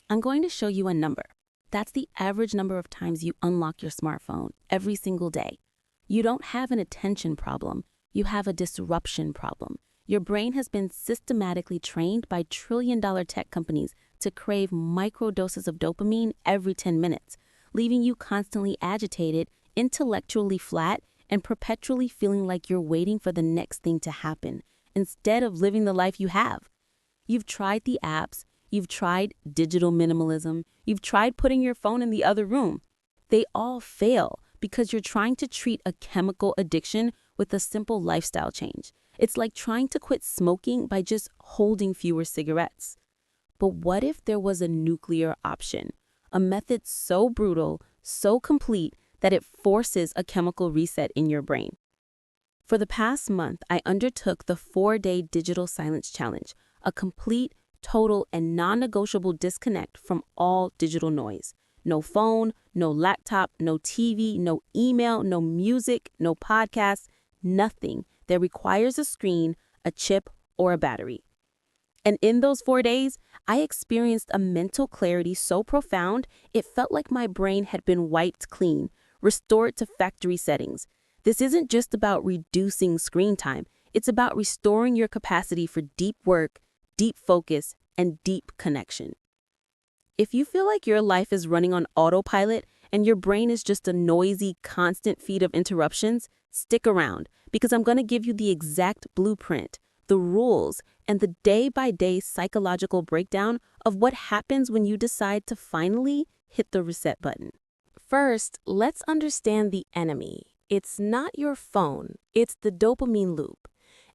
I'm going to show you a number. That's the average number of times you unlock your smartphone every single day. You don't have an attention problem. You have a disruption problem. Your brain has been systematically trained by trillion-dollar tech companies to crave microdoses of dopamine every 10 minutes, leaving you constantly agitated, intellectually flat, and perpetually feeling like you're waiting for the next thing to happen, instead of living the life you have. You've tried the apps, you've tried digital minimalism, you've tried putting your phone in the other room. They all fail because you're trying to treat a chemical addiction with a simple lifestyle change. It's like trying to quit smoking by just holding fewer cigarettes. But what if there was a nuclear option? A method so brutal, so complete, that it forces a chemical reset in your brain. For the past month, I undertook the 4-day digital silence challenge, a complete, total, and non-negotiable disconnect from all digital noise. No phone, no laptop, no TV, no email, no music, no podcasts, nothing that requires a screen, a chip, or a battery. And in those 4 days, I experienced a mental clarity so profound, it felt like my brain had been wiped clean, restored to factory settings. This isn't just about reducing screen time. It's about restoring your capacity for deep work, deep focus, and deep connection. If you feel like your life is running on autopilot and your brain is just a noisy, constant feed of interruptions, stick around because I'm going to give you the exact blueprint, the rules, and the day-by-day psychological breakdown of what happens when you decide to finally hit the reset button. First, let's understand the enemy. It's not your phone, it's the dopamine loop.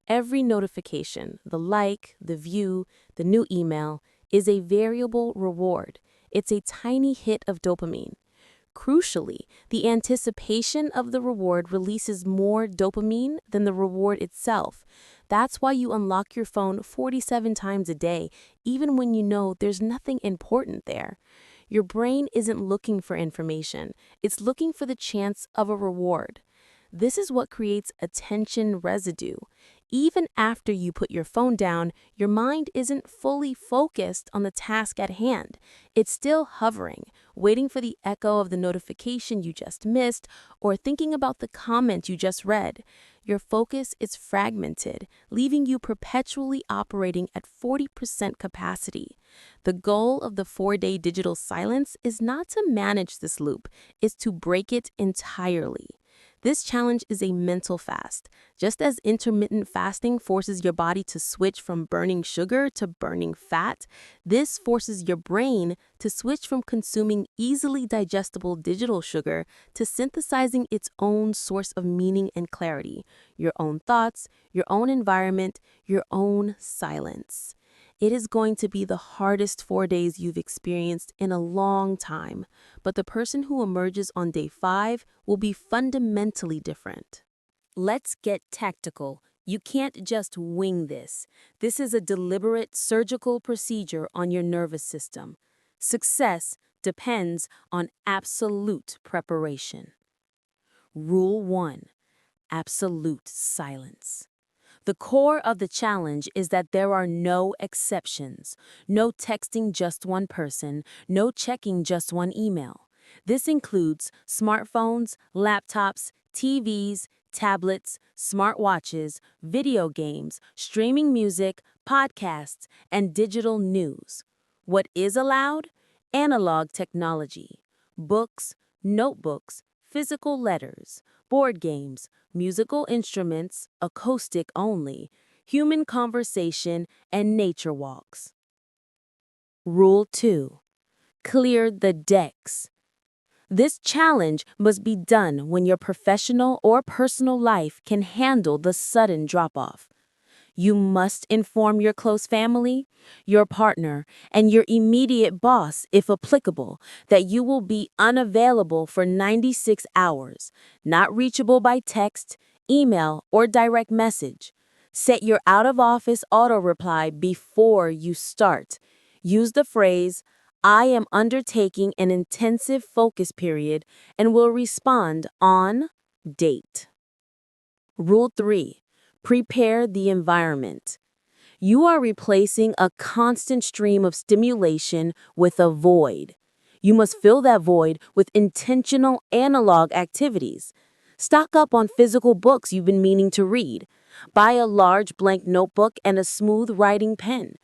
Every notification, the like, the view, the new email, is a variable reward. It's a tiny hit of dopamine. Crucially, the anticipation of the reward releases more dopamine than the reward itself. That's why you unlock your phone 47 times a day, even when you know there's nothing important there. Your brain isn't looking for information. It's looking for the chance of a reward. This is what creates attention residue. Even after you put your phone down, your mind isn't fully focused on the task at hand. It's still hovering, waiting for the echo of the notification you just missed or thinking about the comment you just read. Your focus is fragmented, leaving you perpetually operating at 40% capacity. The goal of the 4-day digital silence is not to manage this loop, it's to break it entirely. This challenge is a mental fast. Just as intermittent fasting forces your body to switch from burning sugar to burning fat, this forces your brain to switch from consuming easily digestible digital sugar to synthesizing its own source of meaning and clarity, your own thoughts, your own environment, your own silence. It is going to be the hardest 4 days you've experienced in a long time, but the person who emerges on day 5 will be fundamentally different. Let's get tactical. You can't just wing this. This is a deliberate surgical procedure on your nervous system. Success depends on absolute preparation. Rule 1: absolute silence. The core of the challenge is that there are no exceptions. No texting just one person, no checking just one email. This includes smartphones, laptops, TVs, tablets, smartwatches, video games, streaming music, podcasts, and digital news. What is allowed? Analog technology, books, notebooks, physical letters, board games, musical instruments, acoustic only, human conversation, and nature walks. Rule 2: clear the decks. This challenge must be done when your professional or personal life can handle the sudden drop-off. You must inform your close family, your partner, and your immediate boss, if applicable, that you will be unavailable for 96 hours, not reachable by text, email, or direct message. Set your out-of-office auto-reply before you start. Use the phrase, "I am undertaking an intensive focus period and will respond on date." Rule 3: prepare the environment. You are replacing a constant stream of stimulation with a void. You must fill that void with intentional analog activities. Stock up on physical books you've been meaning to read. Buy a large blank notebook and a smooth writing pen.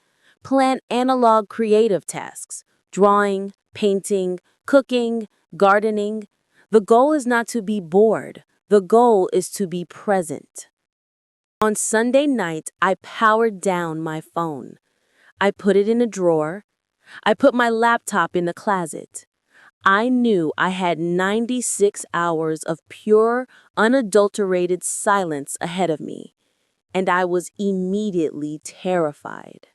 Plan analog creative tasks, drawing, painting, cooking, gardening. The goal is not to be bored. The goal is to be present. On Sunday night, I powered down my phone. I put it in a drawer. I put my laptop in the closet. I knew I had 96 hours of pure, unadulterated silence ahead of me, and I was immediately terrified.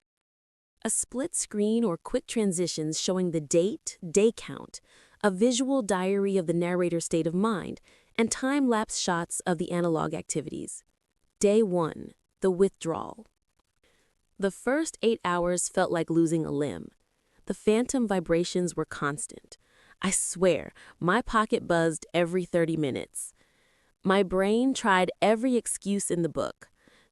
A split screen or quick transitions showing the date, day count, a visual diary of the narrator's state of mind, and time-lapse shots of the analog activities. Day 1. The Withdrawal. The first 8 hours felt like losing a limb. The phantom vibrations were constant. I swear, my pocket buzzed every 30 minutes. My brain tried every excuse in the book.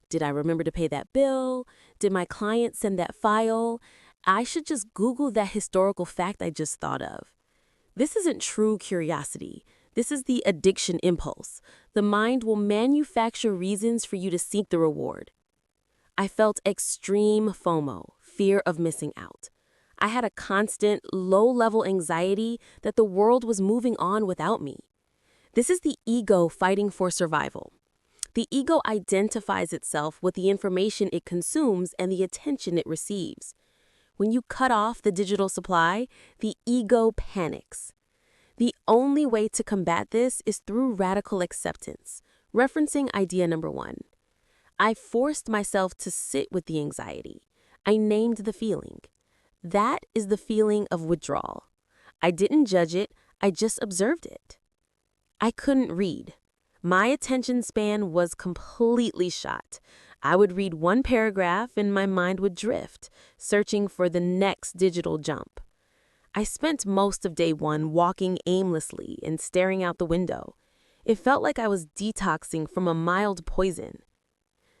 Did I remember to pay that bill? Did my client send that file? I should just Google that historical fact I just thought of. This isn't true curiosity. This is the addiction impulse. The mind will manufacture reasons for you to seek the reward. I felt extreme FOMO, fear of missing out. I had a constant, low-level anxiety that the world was moving on without me. This is the ego fighting for survival. The ego identifies itself with the information it consumes and the attention it receives. When you cut off the digital supply, the ego panics. The only way to combat this is through radical acceptance, referencing idea number 1. I forced myself to sit with the anxiety. I named the feeling. That is the feeling of withdrawal. I didn't judge it, I just observed it. I couldn't read. My attention span was completely shot. I would read one paragraph and my mind would drift, searching for the next digital jump. I spent most of day 1 walking aimlessly and staring out the window. It felt like I was detoxing from a mild poison.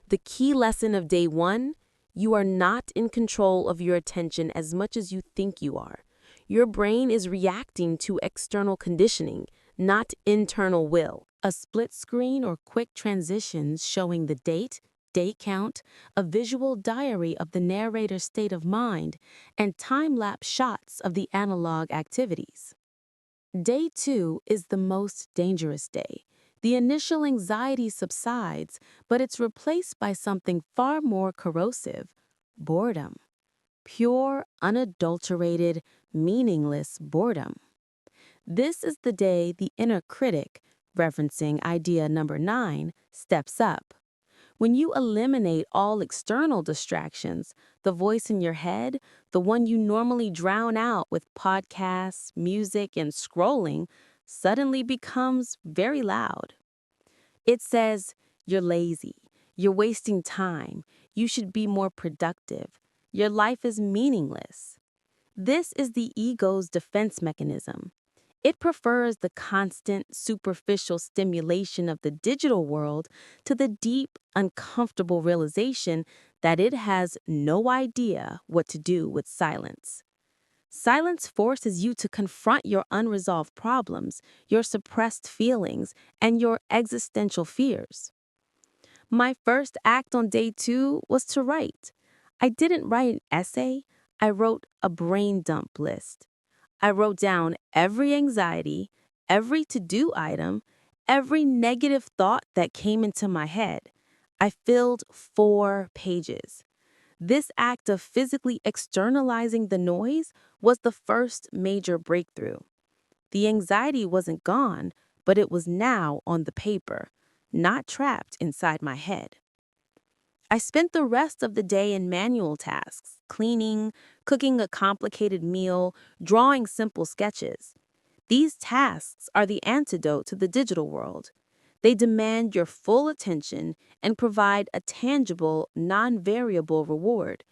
The key lesson of day 1: you are not in control of your attention as much as you think you are. Your brain is reacting to external conditioning, not internal will. A split screen or quick transitions showing the date, day count, a visual diary of the narrator's state of mind, and time-lapse shots of the analog activities. Day 2 is the most dangerous day. The initial anxiety subsides, but it's replaced by something far more corrosive: boredom. Pure, unadulterated, meaningless boredom. This is the day the inner critic, referencing idea number 9, steps up. When you eliminate all external distractions, the voice in your head, the one you normally drown out with podcasts, music, and scrolling, suddenly becomes very loud. It says, "You're lazy, you're wasting time, you should be more productive, your life is meaningless." This is the ego's defense mechanism. It prefers the constant, superficial stimulation of the digital world to the deep, uncomfortable realization that it has no idea what to do with silence. Silence forces you to confront your unresolved problems, your suppressed feelings, and your existential fears. My first act on day 2 was to write. I didn't write an essay, I wrote a brain dump list. I wrote down every anxiety, every to-do item, every negative thought that came into my head. I filled 4 pages. This act of physically externalizing the noise was the first major breakthrough. The anxiety wasn't gone, but it was now on the paper, not trapped inside my head. I spent the rest of the day in manual tasks: cleaning, cooking a complicated meal, drawing simple sketches. These tasks are the antidote to the digital world. They demand your full attention and provide a tangible, non-variable reward.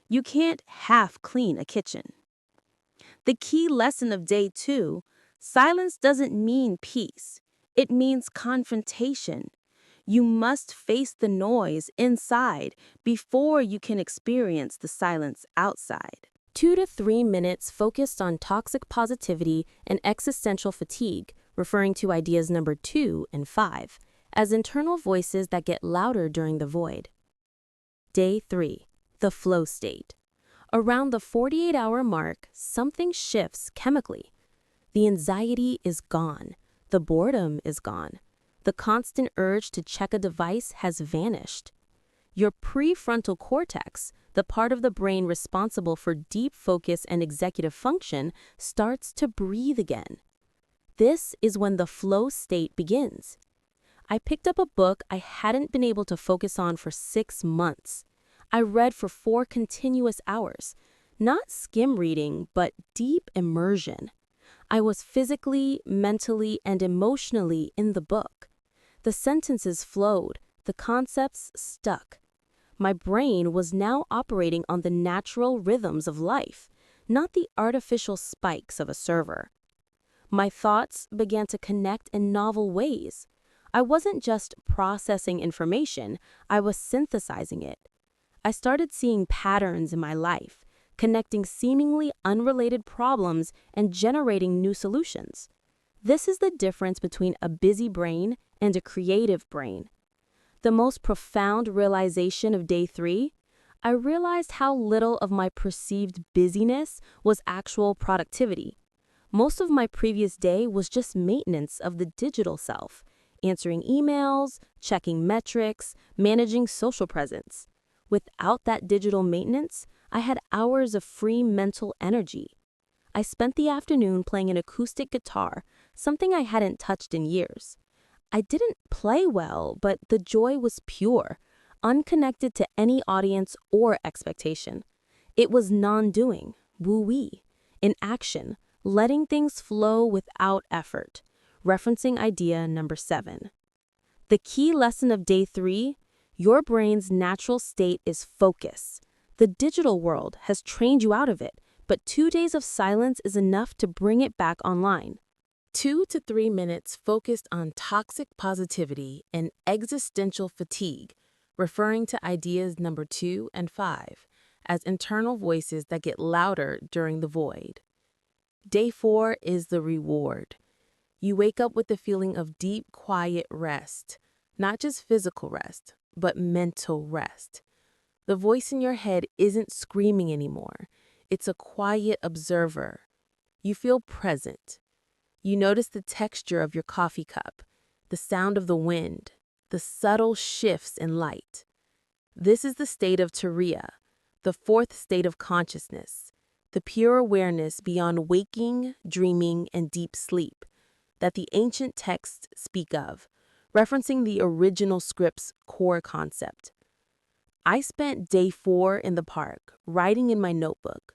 You can't half clean a kitchen. The key lesson of day 2: silence doesn't mean peace. It means confrontation. You must face the noise inside before you can experience the silence outside. 2 to 3 minutes focused on toxic positivity and existential fatigue, referring to ideas number 2 and 5, as internal voices that get louder during the void. Day 3. The flow state. Around the 48-hour mark, something shifts chemically. The anxiety is gone. The boredom is gone. The constant urge to check a device has vanished. Your prefrontal cortex, the part of the brain responsible for deep focus and executive function, starts to breathe again. This is when the flow state begins. I picked up a book I hadn't been able to focus on for 6 months. I read for 4 continuous hours. Not skim reading, but deep immersion. I was physically, mentally, and emotionally in the book. The sentences flowed, the concepts stuck. My brain was now operating on the natural rhythms of life, not the artificial spikes of a server. My thoughts began to connect in novel ways. I wasn't just processing information, I was synthesizing it. I started seeing patterns in my life, connecting seemingly unrelated problems and generating new solutions. This is the difference between a busy brain and a creative brain. The most profound realization of day 3, I realized how little of my perceived busyness was actual productivity. Most of my previous day was just maintenance of the digital self, answering emails, checking metrics, managing social presence. Without that digital maintenance, I had hours of free mental energy. I spent the afternoon playing an acoustic guitar, something I hadn't touched in years. I didn't play well, but the joy was pure, unconnected to any audience or expectation. It was non-doing, woo-wee, in action, letting things flow without effort. Referencing idea number 7. The key lesson of day 3, your brain's natural state is focus. The digital world has trained you out of it, but 2 days of silence is enough to bring it back online. 2 to 3 minutes focused on toxic positivity and existential fatigue, referring to ideas number 2 and 5, as internal voices that get louder during the void. Day 4 is the reward. You wake up with the feeling of deep, quiet rest, not just physical rest, but mental rest. The voice in your head isn't screaming anymore. It's a quiet observer. You feel present. You notice the texture of your coffee cup, the sound of the wind, the subtle shifts in light. This is the state of Turiya, the 4th state of consciousness, the pure awareness beyond waking, dreaming, and deep sleep that the ancient texts speak of, referencing the original script's core concept. I spent day 4 in the park, writing in my notebook.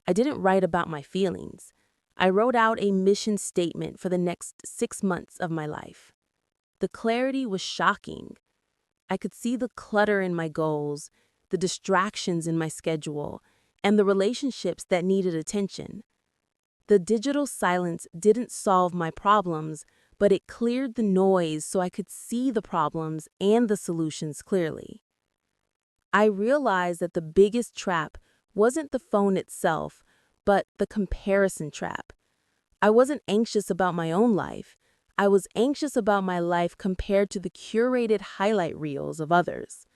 I didn't write about my feelings. I wrote out a mission statement for the next 6 months of my life. The clarity was shocking. I could see the clutter in my goals, the distractions in my schedule, and the relationships that needed attention. The digital silence didn't solve my problems, but it cleared the noise so I could see the problems and the solutions clearly. I realized that the biggest trap wasn't the phone itself, but the comparison trap. I wasn't anxious about my own life. I was anxious about my life compared to the curated highlight reels of others.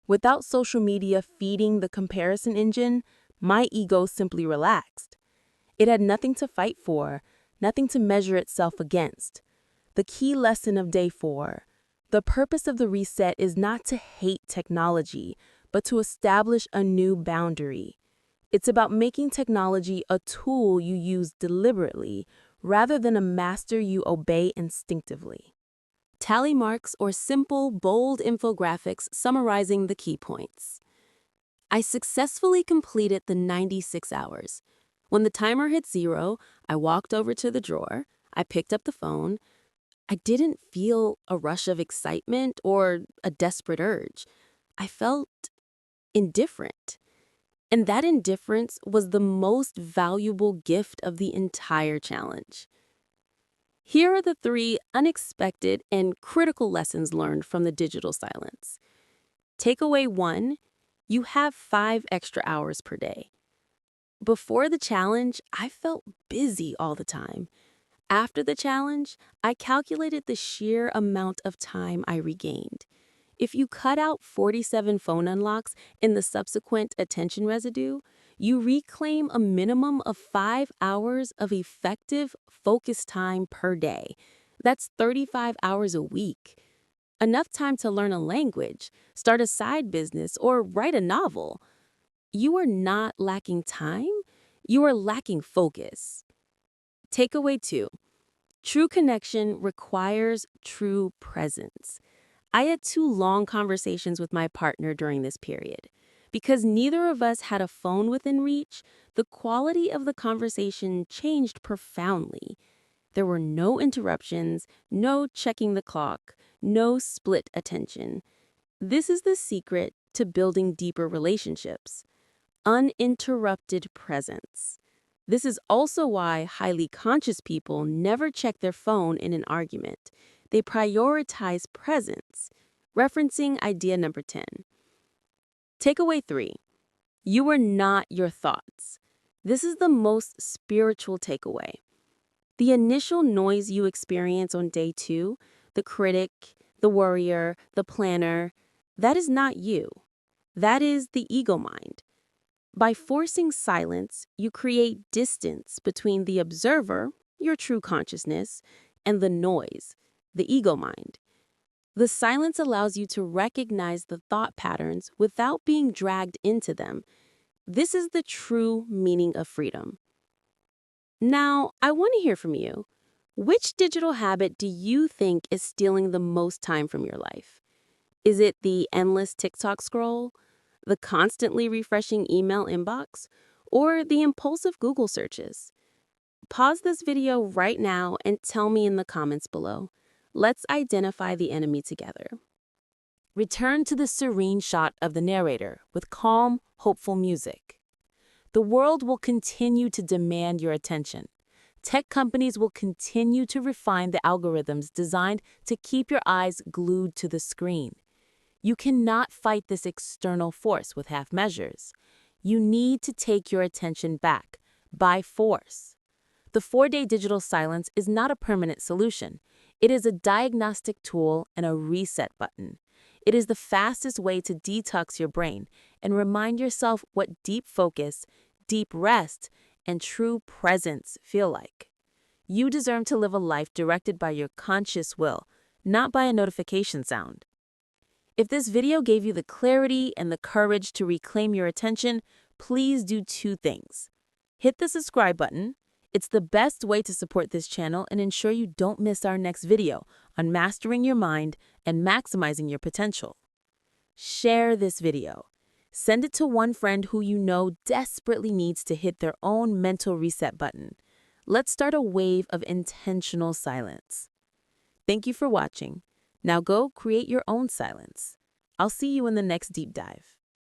Without social media feeding the comparison engine, my ego simply relaxed. It had nothing to fight for, nothing to measure itself against. The key lesson of day 4, the purpose of the reset is not to hate technology, but to establish a new boundary. It's about making technology a tool you use deliberately, rather than a master you obey instinctively. Tally marks or simple, bold infographics summarizing the key points. I successfully completed the 96 hours. When the timer hit 0, I walked over to the drawer, I picked up the phone. I didn't feel a rush of excitement or a desperate urge. I felt indifferent. And that indifference was the most valuable gift of the entire challenge. Here are the 3 unexpected and critical lessons learned from the digital silence. Takeaway 1, you have 5 extra hours per day. Before the challenge, I felt busy all the time. After the challenge, I calculated the sheer amount of time I regained. If you cut out 47 phone unlocks in the subsequent attention residue, you reclaim a minimum of 5 hours of effective focus time per day. That's 35 hours a week. Enough time to learn a language, start a side business, or write a novel. You are not lacking time, you are lacking focus. Takeaway 2, true connection requires true presence. I had 2 long conversations with my partner during this period. Because neither of us had a phone within reach, the quality of the conversation changed profoundly. There were no interruptions, no checking the clock, no split attention. This is the secret to building deeper relationships. Uninterrupted presence. This is also why highly conscious people never check their phone in an argument. They prioritize presence. Referencing idea number 10. Takeaway 3. You are not your thoughts. This is the most spiritual takeaway. The initial noise you experience on day 2, the critic, the worrier, the planner, that is not you. That is the ego mind. By forcing silence, you create distance between the observer, your true consciousness, and the noise, the ego mind. The silence allows you to recognize the thought patterns without being dragged into them. This is the true meaning of freedom. Now, I want to hear from you. Which digital habit do you think is stealing the most time from your life? Is it the endless TikTok scroll, the constantly refreshing email inbox, or the impulsive Google searches? Pause this video right now and tell me in the comments below. Let's identify the enemy together. Return to the serene shot of the narrator with calm, hopeful music. The world will continue to demand your attention. Tech companies will continue to refine the algorithms designed to keep your eyes glued to the screen. You cannot fight this external force with half measures. You need to take your attention back, by force. The 4-day digital silence is not a permanent solution. It is a diagnostic tool and a reset button. It is the fastest way to detox your brain and remind yourself what deep focus, deep rest, and true presence feel like. You deserve to live a life directed by your conscious will, not by a notification sound. If this video gave you the clarity and the courage to reclaim your attention, please do 2 things. Hit the subscribe button. It's the best way to support this channel and ensure you don't miss our next video on mastering your mind and maximizing your potential. Share this video. Send it to one friend who you know desperately needs to hit their own mental reset button. Let's start a wave of intentional silence. Thank you for watching. Now go create your own silence. I'll see you in the next deep dive.